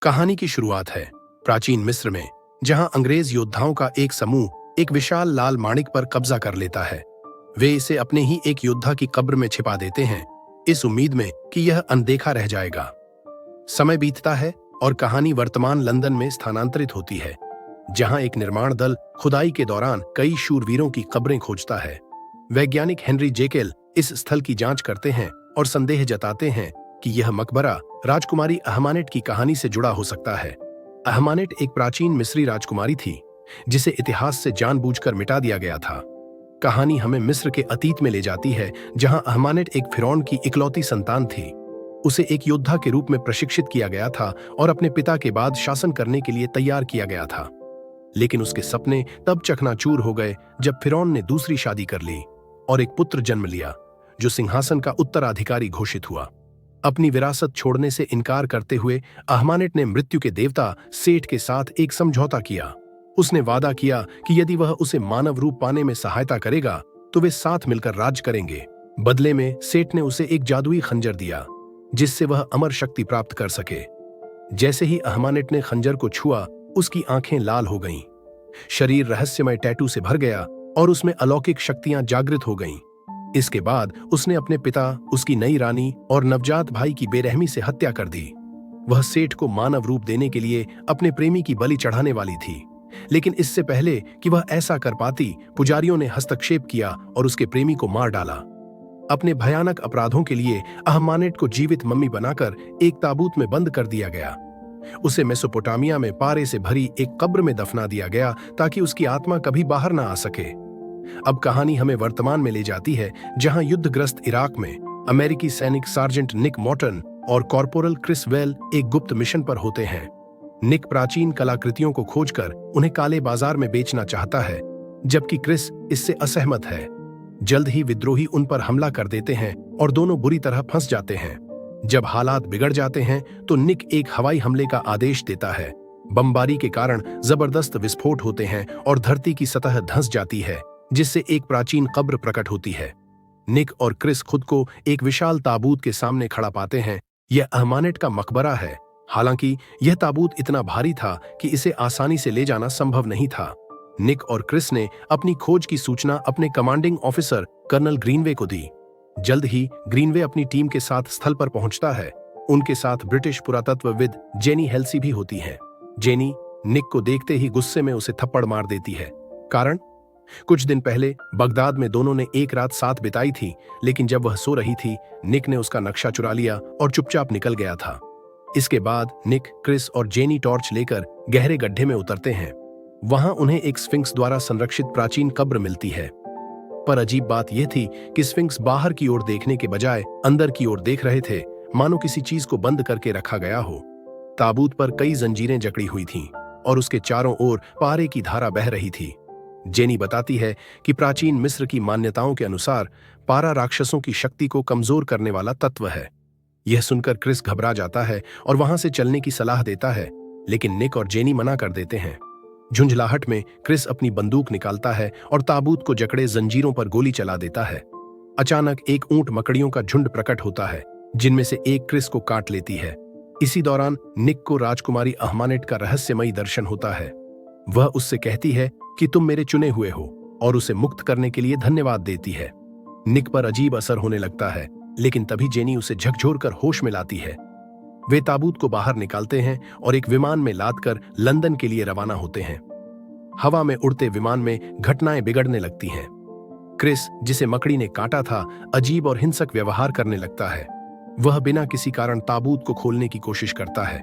कहानी की शुरुआत है प्राचीन मिस्र में, जहां अंग्रेज योद्धाओं का एक समूह एक विशाल लाल माणिक पर कब्जा कर लेता है। वे इसे अपने ही एक योद्धा की कब्र में छिपा देते हैं, इस उम्मीद में कि यह अनदेखा रह जाएगा। समय बीतता है और कहानी वर्तमान लंदन में स्थानांतरित होती है, जहां एक निर्माण दल खुदाई के दौरान कई शूरवीरों की कब्रें खोजता है। वैज्ञानिक हेनरी जेकेल इस स्थल की जांच करते हैं और संदेह जताते हैं कि यह मकबरा राजकुमारी अहमानेट की कहानी से जुड़ा हो सकता है। अहमानेट एक प्राचीन मिस्री राजकुमारी थी, जिसे इतिहास से जानबूझकर मिटा दिया गया था। कहानी हमें मिस्र के अतीत में ले जाती है, जहां अहमानेट एक फिरौन की इकलौती संतान थी। उसे एक योद्धा के रूप में प्रशिक्षित किया गया था और अपने पिता के बाद शासन करने के लिए तैयार किया गया था। लेकिन उसके सपने तब चकनाचूर हो गए जब फिरौन ने दूसरी शादी कर ली और एक पुत्र जन्म लिया, जो सिंहासन का उत्तराधिकारी घोषित हुआ। अपनी विरासत छोड़ने से इनकार करते हुए अहमानेट ने मृत्यु के देवता सेठ के साथ एक समझौता किया। उसने वादा किया कि यदि वह उसे मानव रूप पाने में सहायता करेगा तो वे साथ मिलकर राज करेंगे। बदले में सेठ ने उसे एक जादुई खंजर दिया, जिससे वह अमर शक्ति प्राप्त कर सके। जैसे ही अहमानेट ने खंजर को छुआ, उसकी आंखें लाल हो गईं, शरीर रहस्यमय टैटू से भर गया और उसमें अलौकिक शक्तियां जागृत हो गईं। इसके बाद उसने अपने पिता, उसकी नई रानी और नवजात भाई की बेरहमी से हत्या कर दी। वह सेठ को मानव रूप देने के लिए अपने प्रेमी की बलि चढ़ाने वाली थी, लेकिन इससे पहले कि वह ऐसा कर पाती, पुजारियों ने हस्तक्षेप किया और उसके प्रेमी को मार डाला। अपने भयानक अपराधों के लिए अहमानेट को जीवित मम्मी बनाकर एक ताबूत में बंद कर दिया गया। उसे मेसोपोटामिया में पारे से भरी एक कब्र में दफना दिया गया, ताकि उसकी आत्मा कभी बाहर ना आ सके। अब कहानी हमें वर्तमान में ले जाती है, जहां युद्धग्रस्त इराक में अमेरिकी सैनिक सार्जेंट निक मॉर्टन और कॉर्पोरल क्रिस वेल एक गुप्त मिशन पर होते हैं। निक प्राचीन कलाकृतियों को खोजकर उन्हें काले बाजार में बेचना चाहता है, जबकि क्रिस इससे असहमत है। जल्द ही विद्रोही उन पर हमला कर देते हैं और दोनों बुरी तरह फंस जाते हैं। जब हालात बिगड़ जाते हैं तो निक एक हवाई हमले का आदेश देता है। बमबारी के कारण जबरदस्त विस्फोट होते हैं और धरती की सतह धंस जाती है, जिससे एक प्राचीन कब्र प्रकट होती है। निक और क्रिस खुद को एक विशाल ताबूत के सामने खड़ा पाते हैं। यह अहमानेट का मकबरा है। हालांकि यह ताबूत इतना भारी था कि इसे आसानी से ले जाना संभव नहीं था। निक और क्रिस ने अपनी खोज की सूचना अपने कमांडिंग ऑफिसर कर्नल ग्रीनवे को दी। जल्द ही ग्रीनवे अपनी टीम के साथ स्थल पर पहुंचता है। उनके साथ ब्रिटिश पुरातत्वविद जेनी हेल्सी भी होती है। जेनी निक को देखते ही गुस्से में उसे थप्पड़ मार देती है। कारण? कुछ दिन पहले बगदाद में दोनों ने एक रात साथ बिताई थी, लेकिन जब वह सो रही थी, निक ने उसका नक्शा चुरा लिया और चुपचाप निकल गया था। इसके बाद निक, क्रिस और जेनी टॉर्च लेकर गहरे गड्ढे में उतरते हैं। वहां उन्हें एक स्फिंक्स द्वारा संरक्षित प्राचीन कब्र मिलती है। पर अजीब बात यह थी कि स्फिंक्स बाहर की ओर देखने के बजाय अंदर की ओर देख रहे थे, मानो किसी चीज को बंद करके रखा गया हो। ताबूत पर कई जंजीरें जकड़ी हुई थीं और उसके चारों ओर पारे की धारा बह रही थी। जेनी बताती है कि प्राचीन मिस्र की मान्यताओं के अनुसार पारा राक्षसों की शक्ति को कमजोर करने वाला तत्व है। यह सुनकर क्रिस घबरा जाता है और वहां से चलने की सलाह देता है, लेकिन निक और जेनी मना कर देते हैं। झुंझलाहट में क्रिस अपनी बंदूक निकालता है और ताबूत को जकड़े जंजीरों पर गोली चला देता है। अचानक एक ऊंट मकड़ियों का झुंड प्रकट होता है, जिनमें से एक क्रिस को काट लेती है। इसी दौरान निक को राजकुमारी अहमानेट का रहस्यमयी दर्शन होता है। वह उससे कहती है कि तुम मेरे चुने हुए हो, और उसे मुक्त करने के लिए धन्यवाद देती है। निक पर अजीब असर होने लगता है, लेकिन तभी जेनी उसे झकझोर कर होश में लाती है। वे ताबूत को बाहर निकालते हैं और एक विमान में लादकर लंदन के लिए रवाना होते हैं। हवा में उड़ते विमान में घटनाएं बिगड़ने लगती हैं। क्रिस, जिसे मकड़ी ने काटा था, अजीब और हिंसक व्यवहार करने लगता है। वह बिना किसी कारण ताबूत को खोलने की कोशिश करता है।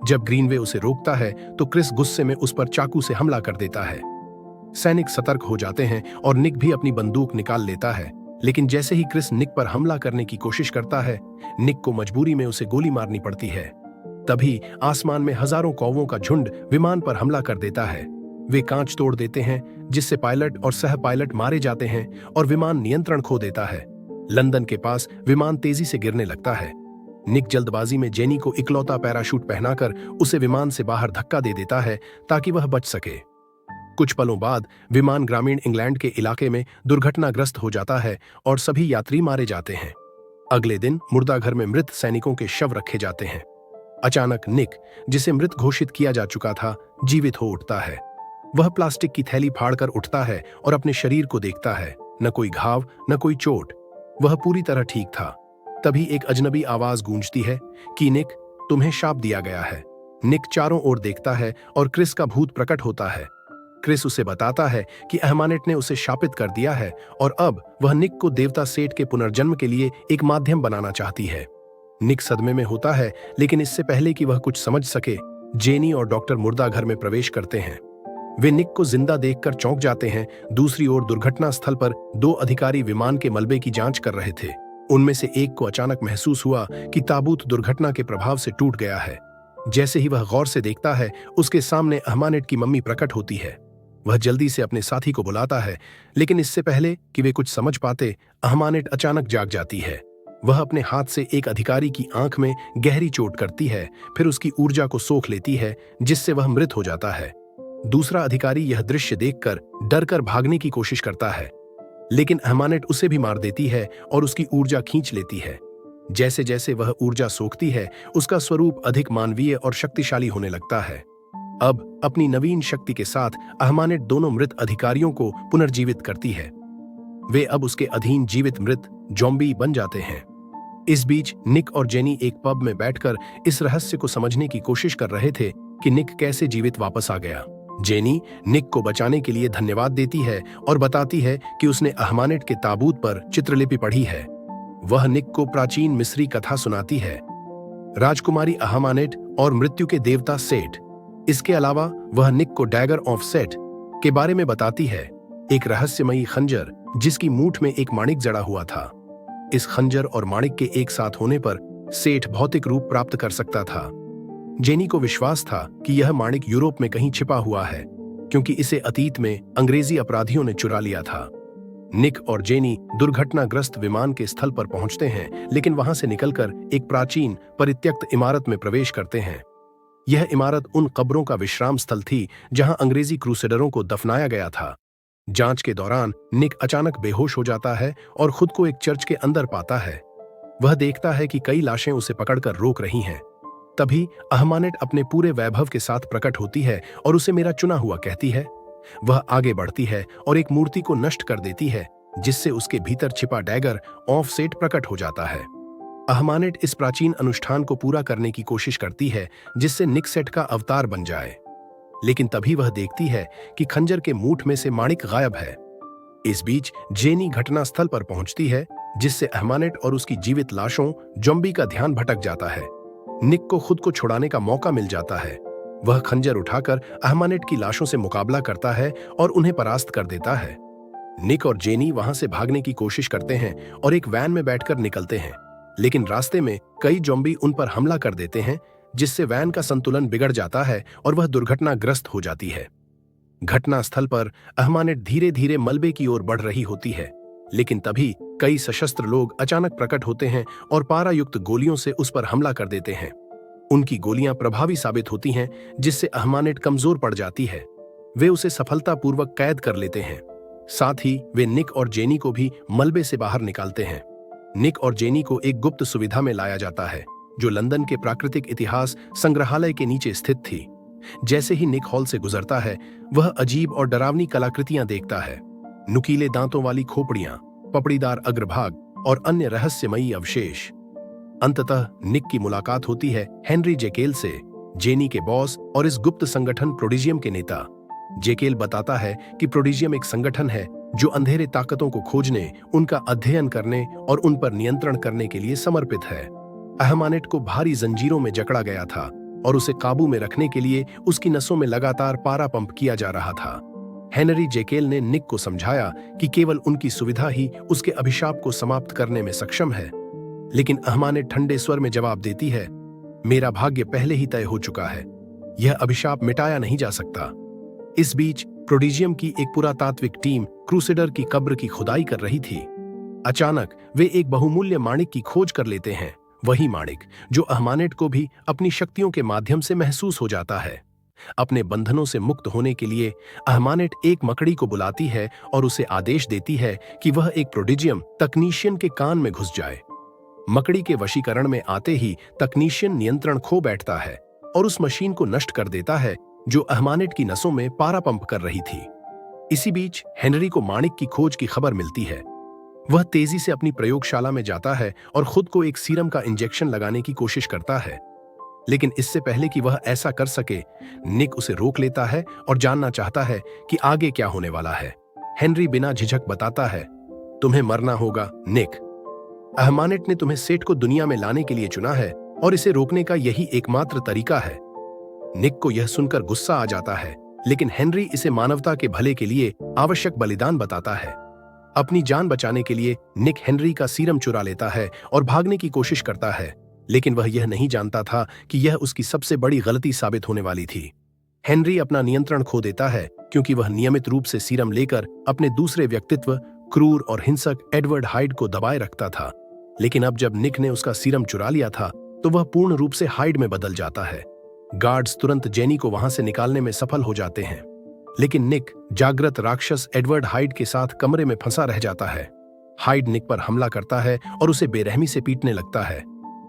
जब ग्रीनवे उसे रोकता है तो क्रिस गुस्से में उस पर चाकू से हमला कर देता है। सैनिक सतर्क हो जाते हैं और निक भी अपनी बंदूक निकाल लेता है, लेकिन जैसे ही क्रिस निक पर हमला करने की कोशिश करता है, निक को मजबूरी में उसे गोली मारनी पड़ती है। तभी आसमान में हजारों कौवों का झुंड विमान पर हमला कर देता है। वे कांच तोड़ देते हैं, जिससे पायलट और सह पायलट मारे जाते हैं और विमान नियंत्रण खो देता है। लंदन के पास विमान तेजी से गिरने लगता है। निक जल्दबाजी में जेनी को इकलौता पैराशूट पहनाकर उसे विमान से बाहर धक्का दे देता है, ताकि वह बच सके। कुछ पलों बाद विमान ग्रामीण इंग्लैंड के इलाके में दुर्घटनाग्रस्त हो जाता है और सभी यात्री मारे जाते हैं। अगले दिन मुर्दाघर में मृत सैनिकों के शव रखे जाते हैं। अचानक निक, जिसे मृत घोषित किया जा चुका था, जीवित हो उठता है। वह प्लास्टिक की थैली फाड़कर उठता है और अपने शरीर को देखता है। न कोई घाव, न कोई चोट। वह पूरी तरह ठीक था। तभी एक अजनबी आवाज गूंजती है कि निक, तुम्हें शाप दिया गया है। निक चारों ओर देखता है और क्रिस का भूत प्रकट होता है। क्रिस उसे बताता है कि अहमानेट ने उसे शापित कर दिया है और अब वह निक को देवता सेठ के पुनर्जन्म के लिए एक माध्यम बनाना चाहती है। निक सदमे में होता है, लेकिन इससे पहले कि वह कुछ समझ सके, जेनी और डॉक्टर मुर्दा घर में प्रवेश करते हैं। वे निक को जिंदा देखकर चौंक जाते हैं। दूसरी ओर दुर्घटना स्थल पर 2 अधिकारी विमान के मलबे की जांच कर रहे थे। उनमें से एक को अचानक महसूस हुआ कि ताबूत दुर्घटना के प्रभाव से टूट गया है। जैसे ही वह गौर से देखता है, उसके सामने अहमानेट की मम्मी प्रकट होती है। वह जल्दी से अपने साथी को बुलाता है, लेकिन इससे पहले कि वे कुछ समझ पाते, अहमानेट अचानक जाग जाती है। वह अपने हाथ से एक अधिकारी की आंख में गहरी चोट करती है, फिर उसकी ऊर्जा को सोख लेती है, जिससे वह मृत हो जाता है। दूसरा अधिकारी यह दृश्य देखकर डरकर भागने की कोशिश करता है, लेकिन अहमानेट उसे भी मार देती है और उसकी ऊर्जा खींच लेती है। जैसे जैसे वह ऊर्जा सोखती है, उसका स्वरूप अधिक मानवीय और शक्तिशाली होने लगता है। अब अपनी नवीन शक्ति के साथ अहमानेट दोनों मृत अधिकारियों को पुनर्जीवित करती है। वे अब उसके अधीन जीवित मृत ज़ॉम्बी बन जाते हैं। इस बीच निक और जेनी एक पब में बैठकर इस रहस्य को समझने की कोशिश कर रहे थे कि निक कैसे जीवित वापस आ गया। जेनी निक को बचाने के लिए धन्यवाद देती है और बताती है कि उसने अहमानेट के ताबूत पर चित्रलिपि पढ़ी है। वह निक को प्राचीन मिस्री कथा सुनाती है, राजकुमारी अहमानेट और मृत्यु के देवता सेठ। इसके अलावा वह निक को डैगर ऑफ सेठ के बारे में बताती है, एक रहस्यमयी खंजर जिसकी मूठ में एक माणिक जड़ा हुआ था। इस खंजर और माणिक के एक साथ होने पर सेठ भौतिक रूप प्राप्त कर सकता था। जेनी को विश्वास था कि यह माणिक यूरोप में कहीं छिपा हुआ है, क्योंकि इसे अतीत में अंग्रेजी अपराधियों ने चुरा लिया था। निक और जेनी दुर्घटनाग्रस्त विमान के स्थल पर पहुंचते हैं, लेकिन वहां से निकलकर एक प्राचीन परित्यक्त इमारत में प्रवेश करते हैं। यह इमारत उन कब्रों का विश्राम स्थल थी जहां अंग्रेजी क्रूसेडरों को दफनाया गया था। जांच के दौरान निक अचानक बेहोश हो जाता है और खुद को एक चर्च के अंदर पाता है। वह देखता है कि कई लाशें उसे पकड़कर रोक रही हैं। तभी अहमानेट अपने पूरे वैभव के साथ प्रकट होती है और उसे मेरा चुना हुआ कहती है। वह आगे बढ़ती है और एक मूर्ति को नष्ट कर देती है, जिससे उसके भीतर छिपा डैगर ऑफ सेठ प्रकट हो जाता है। अहमानेट इस प्राचीन अनुष्ठान को पूरा करने की कोशिश करती है, जिससे निक सेठ का अवतार बन जाए। लेकिन तभी वह देखती है कि खंजर के मूठ में से माणिक गायब है। इस बीच जेनी घटनास्थल पर पहुंचती है, जिससे अहमानेट और उसकी जीवित लाशों ज़ॉम्बी का ध्यान भटक जाता है। निक को खुद को छुड़ाने का मौका मिल जाता है। वह खंजर उठाकर अहमानेट की लाशों से मुकाबला करता है और उन्हें परास्त कर देता है। निक और जेनी वहां से भागने की कोशिश करते हैं और एक वैन में बैठकर निकलते हैं, लेकिन रास्ते में कई ज़ॉम्बी उन पर हमला कर देते हैं, जिससे वैन का संतुलन बिगड़ जाता है और वह दुर्घटनाग्रस्त हो जाती है। घटनास्थल पर अहमानेट धीरे धीरे मलबे की ओर बढ़ रही होती है, लेकिन तभी कई सशस्त्र लोग अचानक प्रकट होते हैं और पारा युक्त गोलियों से उस पर हमला कर देते हैं। उनकी गोलियां प्रभावी साबित होती हैं, जिससे अहमानेट कमजोर पड़ जाती है। वे उसे सफलतापूर्वक कैद कर लेते हैं। साथ ही वे निक और जेनी को भी मलबे से बाहर निकालते हैं। निक और जेनी को एक गुप्त सुविधा में लाया जाता है, जो लंदन के प्राकृतिक इतिहास संग्रहालय के नीचे स्थित थी। जैसे ही निक हॉल से गुजरता है, वह अजीब और डरावनी कलाकृतियां देखता है। नुकीले दांतों वाली खोपड़ियां, पपड़ीदार अग्रभाग और अन्य रहस्यमयी अवशेष। अंततः निक की मुलाकात होती है हेनरी जेकेल से, जेनी के बॉस और इस गुप्त संगठन प्रोडिजियम के नेता। जेकेल बताता है कि प्रोडिजियम एक संगठन है जो अंधेरे ताकतों को खोजने, उनका अध्ययन करने और उन पर नियंत्रण करने के लिए समर्पित है। अहमानेट को भारी जंजीरों में जकड़ा गया था और उसे काबू में रखने के लिए उसकी नसों में लगातार पारा पंप किया जा रहा था। हेनरी जेकेल ने निक को समझाया कि केवल उनकी सुविधा ही उसके अभिशाप को समाप्त करने में सक्षम है, लेकिन अहमानेट ठंडे स्वर में जवाब देती है, मेरा भाग्य पहले ही तय हो चुका है, यह अभिशाप मिटाया नहीं जा सकता। इस बीच प्रोडिजियम की एक पुरातात्विक टीम क्रूसेडर की कब्र की खुदाई कर रही थी। अचानक वे एक बहुमूल्य माणिक की खोज कर लेते हैं, वही माणिक जो अहमानेट को भी अपनी शक्तियों के माध्यम से महसूस हो जाता है। अपने बंधनों से मुक्त होने के लिए अहमानेट एक मकड़ी को बुलाती है और उसे आदेश देती है कि वह एक प्रोडिजियम तकनीशियन के कान में घुस जाए। मकड़ी के वशीकरण में आते ही तकनीशियन नियंत्रण खो बैठता है और उस मशीन को नष्ट कर देता है जो अहमानेट की नसों में पारा पंप कर रही थी। इसी बीच हेनरी को माणिक की खोज की खबर मिलती है। वह तेजी से अपनी प्रयोगशाला में जाता है और खुद को एक सीरम का इंजेक्शन लगाने की कोशिश करता है, लेकिन इससे पहले कि वह ऐसा कर सके, निक उसे रोक लेता है और जानना चाहता है कि आगे क्या होने वाला है। हेनरी बिना झिझक बताता है, तुम्हें मरना होगा निक। अहमानेट ने तुम्हें सेठ को दुनिया में लाने के लिए चुना है और इसे रोकने का यही एकमात्र तरीका है। निक को यह सुनकर गुस्सा आ जाता है, लेकिन हेनरी इसे मानवता के भले के लिए आवश्यक बलिदान बताता है। अपनी जान बचाने के लिए निक हेनरी का सीरम चुरा लेता है और भागने की कोशिश करता है, लेकिन वह यह नहीं जानता था कि यह उसकी सबसे बड़ी गलती साबित होने वाली थी। हेनरी अपना नियंत्रण खो देता है क्योंकि वह नियमित रूप से सीरम लेकर अपने दूसरे व्यक्तित्व, क्रूर और हिंसक एडवर्ड हाइड को दबाए रखता था। लेकिन अब जब निक ने उसका सीरम चुरा लिया था तो वह पूर्ण रूप से हाइड में बदल जाता है। गार्ड्स तुरंत जेनी को वहां से निकालने में सफल हो जाते हैं, लेकिन निक जागृत राक्षस एडवर्ड हाइड के साथ कमरे में फंसा रह जाता है। हाइड निक पर हमला करता है और उसे बेरहमी से पीटने लगता है।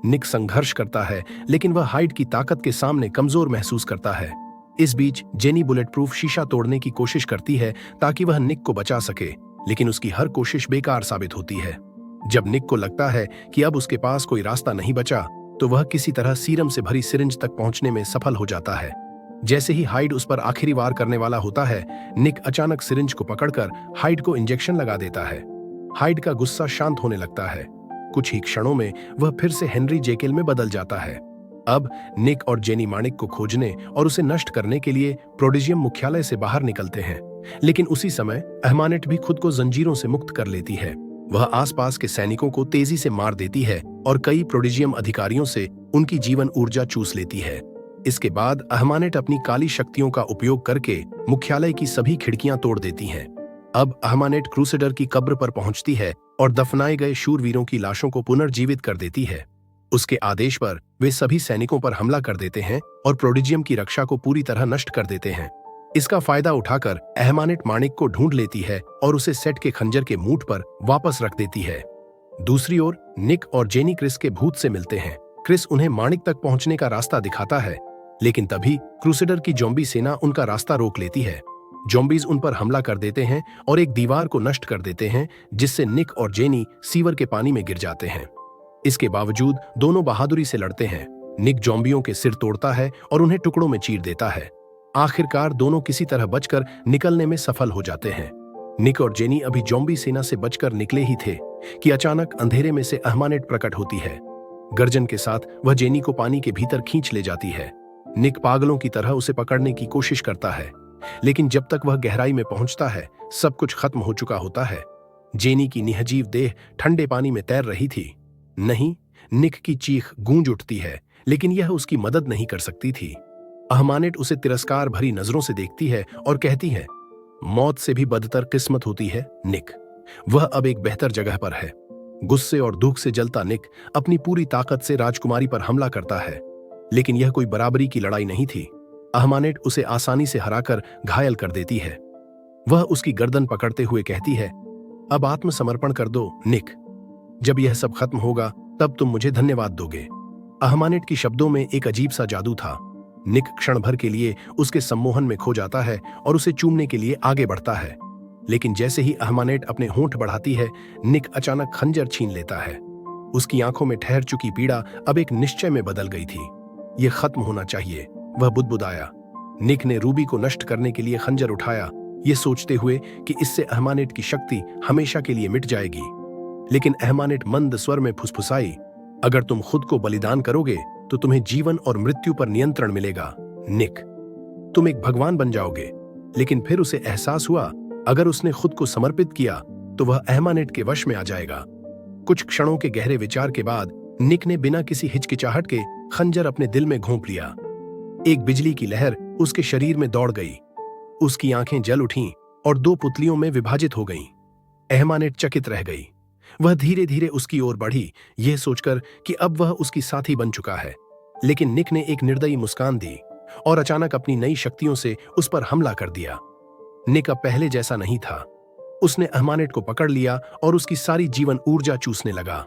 निक संघर्ष करता है, लेकिन वह हाइड की ताकत के सामने कमजोर महसूस करता है। इस बीच जेनी बुलेट प्रूफ शीशा तोड़ने की कोशिश करती है ताकि वह निक को बचा सके, लेकिन उसकी हर कोशिश बेकार साबित होती है। जब निक को लगता है कि अब उसके पास कोई रास्ता नहीं बचा, तो वह किसी तरह सीरम से भरी सिरिंज तक पहुंचने में सफल हो जाता है। जैसे ही हाइड उस पर आखिरी वार करने वाला होता है, निक अचानक सिरिंज को पकड़कर हाइड को इंजेक्शन लगा देता है। हाइड का गुस्सा शांत होने लगता है। कुछ ही क्षणों में वह फिर से हेनरी जेकिल में बदल जाता है। अब निक और जेनी माणिक को खोजने और उसे नष्ट करने के लिए प्रोडिजियम मुख्यालय से बाहर निकलते हैं, लेकिन उसी समय अहमानेट भी खुद को जंजीरों से मुक्त कर लेती है। वह आसपास के सैनिकों को तेजी से मार देती है और कई प्रोडिजियम अधिकारियों से उनकी जीवन ऊर्जा चूस लेती है। इसके बाद अहमानेट अपनी काली शक्तियों का उपयोग करके मुख्यालय की सभी खिड़कियां तोड़ देती हैं। अब अहमानेट क्रूसेडर की कब्र पर पहुंचती है और दफनाए गए शूरवीरों की लाशों को पुनर्जीवित कर देती है। उसके आदेश पर वे सभी सैनिकों पर हमला कर देते हैं और प्रोडिजियम की रक्षा को पूरी तरह नष्ट कर देते हैं। इसका फायदा उठाकर अहमानेट माणिक को ढूंढ लेती है और उसे सेट के खंजर के मूठ पर वापस रख देती है। दूसरी ओर निक और जेनी क्रिस के भूत से मिलते हैं। क्रिस उन्हें माणिक तक पहुंचने का रास्ता दिखाता है, लेकिन तभी क्रूसेडर की ज़ॉम्बी सेना उनका रास्ता रोक लेती है। ज़ॉम्बीज उन पर हमला कर देते हैं और एक दीवार को नष्ट कर देते हैं, जिससे निक और जेनी सीवर के पानी में गिर जाते हैं। इसके बावजूद दोनों बहादुरी से लड़ते हैं। निक ज़ॉम्बियों के सिर तोड़ता है और उन्हें टुकड़ों में चीर देता है। आखिरकार दोनों किसी तरह बचकर निकलने में सफल हो जाते हैं। निक और जेनी अभी ज़ॉम्बी सेना से बचकर निकले ही थे कि अचानक अंधेरे में से अहमानेट प्रकट होती है। गर्जन के साथ वह जेनी को पानी के भीतर खींच ले जाती है। निक पागलों की तरह उसे पकड़ने की कोशिश करता है, लेकिन जब तक वह गहराई में पहुंचता है, सब कुछ खत्म हो चुका होता है। जेनी की निहजीव देह ठंडे पानी में तैर रही थी। नहीं, निक की चीख गूंज उठती है, लेकिन यह उसकी मदद नहीं कर सकती थी। अहमानेट उसे तिरस्कार भरी नजरों से देखती है और कहती है, मौत से भी बदतर किस्मत होती है निक। वह अब एक बेहतर जगह पर है। गुस्से और दुख से जलता निक अपनी पूरी ताकत से राजकुमारी पर हमला करता है, लेकिन यह कोई बराबरी की लड़ाई नहीं थी। अहमानेट उसे आसानी से हराकर घायल कर देती है। वह उसकी गर्दन पकड़ते हुए कहती है, अब आत्मसमर्पण कर दो निक। जब यह सब खत्म होगा तब तुम मुझे धन्यवाद दोगे। अहमानेट की शब्दों में एक अजीब सा जादू था। निक क्षण भर के लिए उसके सम्मोहन में खो जाता है और उसे चूमने के लिए आगे बढ़ता है, लेकिन जैसे ही अहमानेट अपने होंठ बढ़ाती है, निक अचानक खंजर छीन लेता है। उसकी आंखों में ठहर चुकी पीड़ा अब एक निश्चय में बदल गई थी। यह खत्म होना चाहिए, वह बुदबुदाया। निक ने रूबी को नष्ट करने के लिए खंजर उठाया, ये सोचते हुए कि इससे अहमानेट की शक्ति हमेशा के लिए मिट जाएगी। लेकिन अहमानेट मंद स्वर में फुसफुसाई, अगर तुम खुद को बलिदान करोगे तो तुम्हें जीवन और मृत्यु पर नियंत्रण मिलेगा निक। तुम एक भगवान बन जाओगे। लेकिन फिर उसे एहसास हुआ, अगर उसने खुद को समर्पित किया तो वह अहमानेट के वश में आ जाएगा। कुछ क्षणों के गहरे विचार के बाद निक ने बिना किसी हिचकिचाहट के खंजर अपने दिल में घोंप लिया। एक बिजली की लहर उसके शरीर में दौड़ गई। उसकी आंखें जल उठीं और दो पुतलियों में विभाजित हो गईं। अहमानेट चकित रह गई। वह धीरे धीरे उसकी ओर बढ़ी, यह सोचकर कि अब वह उसकी साथी बन चुका है। लेकिन निक ने एक निर्दयी मुस्कान दी और अचानक अपनी नई शक्तियों से उस पर हमला कर दिया। निक अब पहले जैसा नहीं था। उसने अहमानेट को पकड़ लिया और उसकी सारी जीवन ऊर्जा चूसने लगा।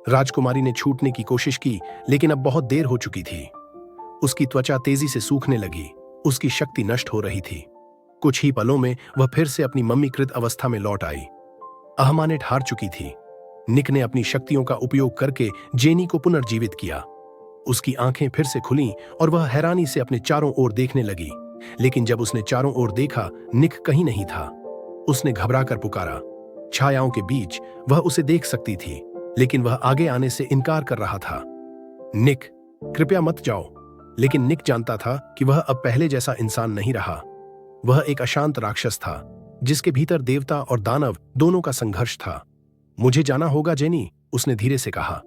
राजकुमारी ने छूटने की कोशिश की, लेकिन अब बहुत देर हो चुकी थी। उसकी त्वचा तेजी से सूखने लगी, उसकी शक्ति नष्ट हो रही थी। कुछ ही पलों में वह फिर से अपनी मम्मीकृत अवस्था में लौट आई। अहमानेट हार चुकी थी। निक ने अपनी शक्तियों का उपयोग करके जेनी को पुनर्जीवित किया। उसकी आंखें फिर से खुलीं और वह हैरानी से अपने चारों ओर देखने लगी। लेकिन जब उसने चारों ओर देखा, निक कहीं नहीं था। उसने घबराकर पुकारा। छायाओं के बीच वह उसे देख सकती थी, लेकिन वह आगे आने से इनकार कर रहा था। निक, कृपया मत जाओ। लेकिन निक जानता था कि वह अब पहले जैसा इंसान नहीं रहा। वह एक अशांत राक्षस था, जिसके भीतर देवता और दानव दोनों का संघर्ष था। मुझे जाना होगा जेनी, उसने धीरे से कहा।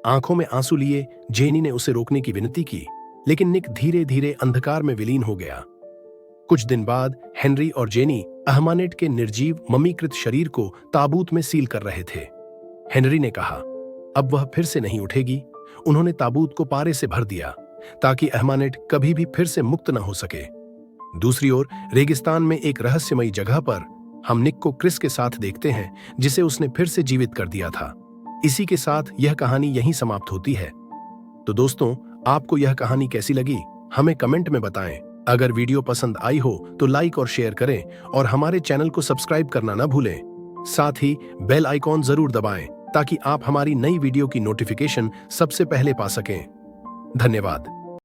आंखों में आंसू लिए जेनी ने उसे रोकने की विनती की, लेकिन निक धीरे धीरे अंधकार में विलीन हो गया। कुछ दिन बाद हेनरी और जेनी अहमानेट के निर्जीव मम्मीकृत शरीर को ताबूत में सील कर रहे थे। हेनरी ने कहा, अब वह फिर से नहीं उठेगी। उन्होंने ताबूत को पारे से भर दिया ताकि अहमानेट कभी भी फिर से मुक्त न हो सके। दूसरी ओर रेगिस्तान में एक रहस्यमयी जगह पर हम निक को क्रिस के साथ देखते हैं, जिसे उसने फिर से जीवित कर दिया था। इसी के साथ यह कहानी यहीं समाप्त होती है। तो दोस्तों, आपको यह कहानी कैसी लगी हमें कमेंट में बताएं। अगर वीडियो पसंद आई हो तो लाइक और शेयर करें और हमारे चैनल को सब्सक्राइब करना न भूलें। साथ ही बेल आइकॉन जरूर दबाएं ताकि आप हमारी नई वीडियो की नोटिफिकेशन सबसे पहले पा सकें। धन्यवाद।